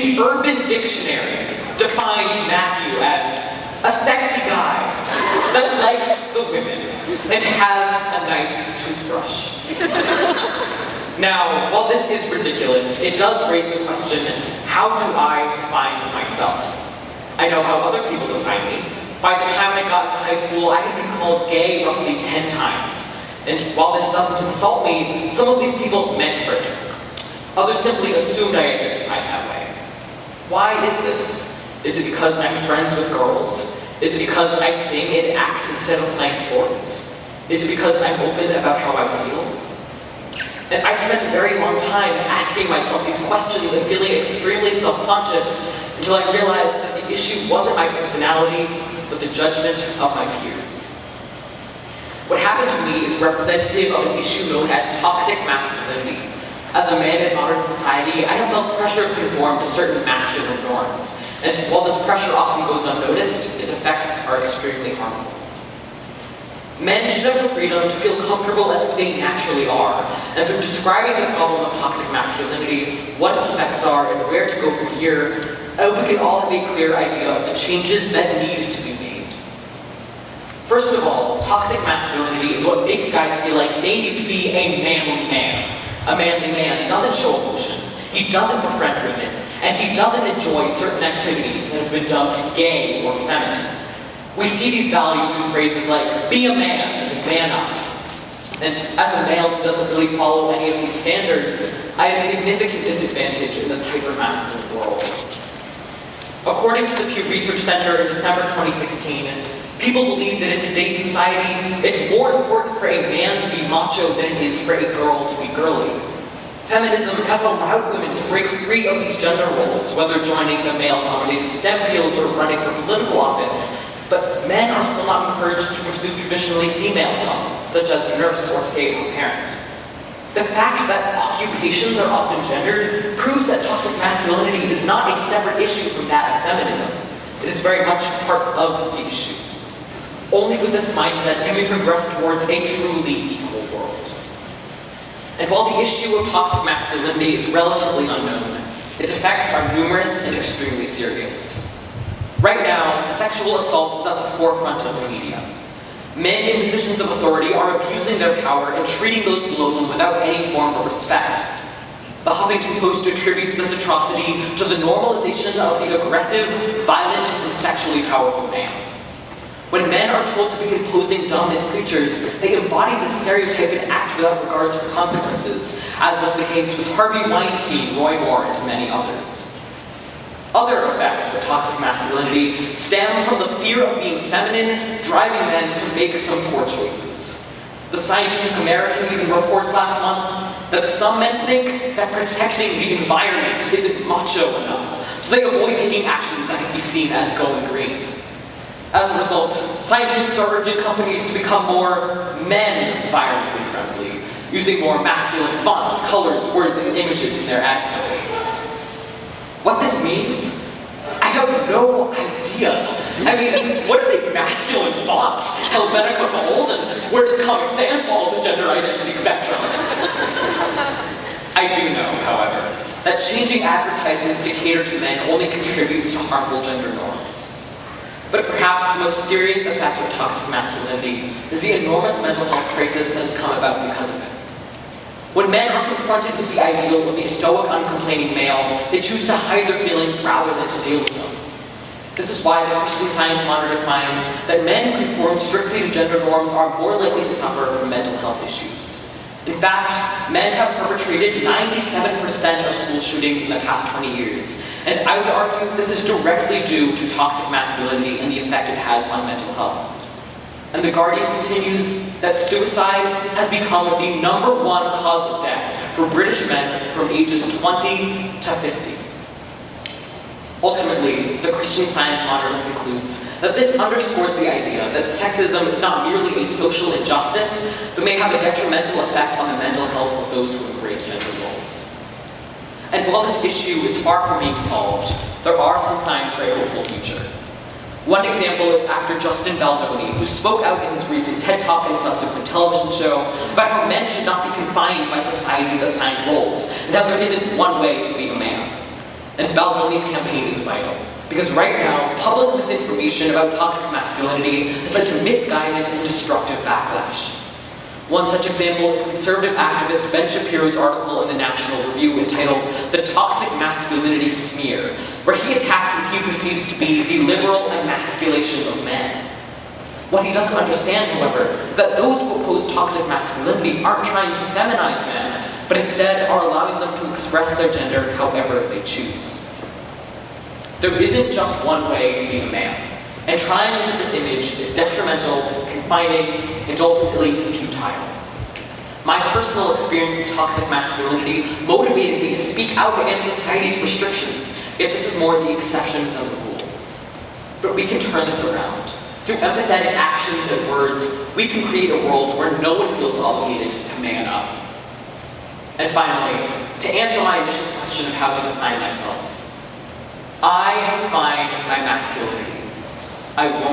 The Urban Dictionary defines Matthew as a sexy guy that liked the women and has a nice toothbrush. Now, while this is ridiculous, it does raise the question, how do I define myself? I know how other people define me. By the time I got into high school, I had been called gay roughly 10 times. And while this doesn't insult me, some of these people meant for it. Others simply assumed I identified that way. Why is this? Is it because I'm friends with girls? Is it because I sing and act instead of playing sports? Is it because I'm open about how I feel? And I spent a very long time asking myself these questions and feeling extremely self-conscious until I realized that the issue wasn't my personality, but the judgment of my peers. What happened to me is representative of an issue known as toxic masculinity. As a man in modern society, I have felt pressure to conform to certain masculine norms. And while this pressure often goes unnoticed, its effects are extremely harmful. Men should have the freedom to feel comfortable as who they naturally are, and through describing the problem of toxic masculinity, what its effects are, and where to go from here, I hope we can all have a clear idea of the changes that need to be made. First of all, toxic masculinity is what makes guys feel like they need to be a manly man. A manly man doesn't show emotion, he doesn't befriend women, and he doesn't enjoy certain activities that have been dubbed gay or feminine. We see these values in phrases like, be a man and man up. And as a male who doesn't really follow any of these standards, I have a significant disadvantage in this hyper-masculine world. According to the Pew Research Center in December 2016, people believe that in today's society, it's more important for a man to be macho than it is for a girl to be girly. Feminism has allowed women to break free of these gender roles, whether joining the male-dominated STEM fields or running for political office. But men are still not encouraged to pursue traditionally female jobs, such as nurse or stay-at-home parent. The fact that occupations are often gendered proves that toxic masculinity is not a separate issue from that of feminism. It is very much part of the issue. Only with this mindset can we progress towards a truly equal world. And while the issue of toxic masculinity is relatively unknown, its effects are numerous and extremely serious. Right now, sexual assault is at the forefront of the media. Men in positions of authority are abusing their power and treating those below them without any form of respect. The Huffington Post attributes this atrocity to the normalization of the aggressive, violent, and sexually powerful man. When men are told to be imposing dominant creatures, they embody the stereotype and act without regards for consequences, as was the case with Harvey Weinstein, Roy Moore, and many others. Other effects of toxic masculinity stem from the fear of being feminine, driving men to make some poor choices. The Scientific American even reports last month that some men think that protecting the environment isn't macho enough, so they avoid taking actions that can be seen as going green. As a result, scientists are urging companies to become more men-environmentally friendly, using more masculine fonts, colors, words, and images in their ad campaigns. What this means, I have no idea. I mean, what is a masculine font? Helvetica Bold? And where does Comic Sans fall in the gender identity spectrum? I do know, however, that changing advertisements to cater to men only contributes to harmful gender norms. But perhaps the most serious effect of toxic masculinity is the enormous mental health crisis that has come about because of it. When men are confronted with the ideal of the stoic, uncomplaining male, they choose to hide their feelings rather than to deal with them. This is why the Christian Science Monitor finds that men who conform strictly to gender norms are more likely to suffer from mental health issues. In fact, men have perpetrated 97% of school shootings in the past 20 years, and I would argue this is directly due to toxic masculinity and the effect it has on mental health. And The Guardian continues that suicide has become the #1 cause of death for British men from ages 20 to 50. Ultimately, the Christian Science Monitor concludes that this underscores the idea that sexism is not merely a social injustice, but may have a detrimental effect on the mental health of those who embrace gender roles. And while this issue is far from being solved, there are some signs for a hopeful future. One example is actor Justin Baldoni, who spoke out in his recent TED Talk and subsequent television show about how men should not be confined by society's assigned roles, and how there isn't one way to be a man. And Baldoni's campaign is vital, because right now, public misinformation about toxic masculinity has led to misguided and destructive backlash. One such example is conservative activist Ben Shapiro's article in the National Review entitled "The Toxic Masculinity Smear," where he attacks what he perceives to be the liberal emasculation of men. What he doesn't understand, however, is that those who oppose toxic masculinity aren't trying to feminize men, but instead are allowing them to express their gender however they choose. There isn't just one way to be a man, and trying to fit this image is detrimental, confining, and ultimately futile. My personal experience with toxic masculinity motivated me to speak out against society's restrictions, yet this is more the exception than the rule. But we can turn this around. Through empathetic actions and words, we can create a world where no one feels obligated to man up. And finally, to answer my initial question of how to define myself, I define my masculinity. I won't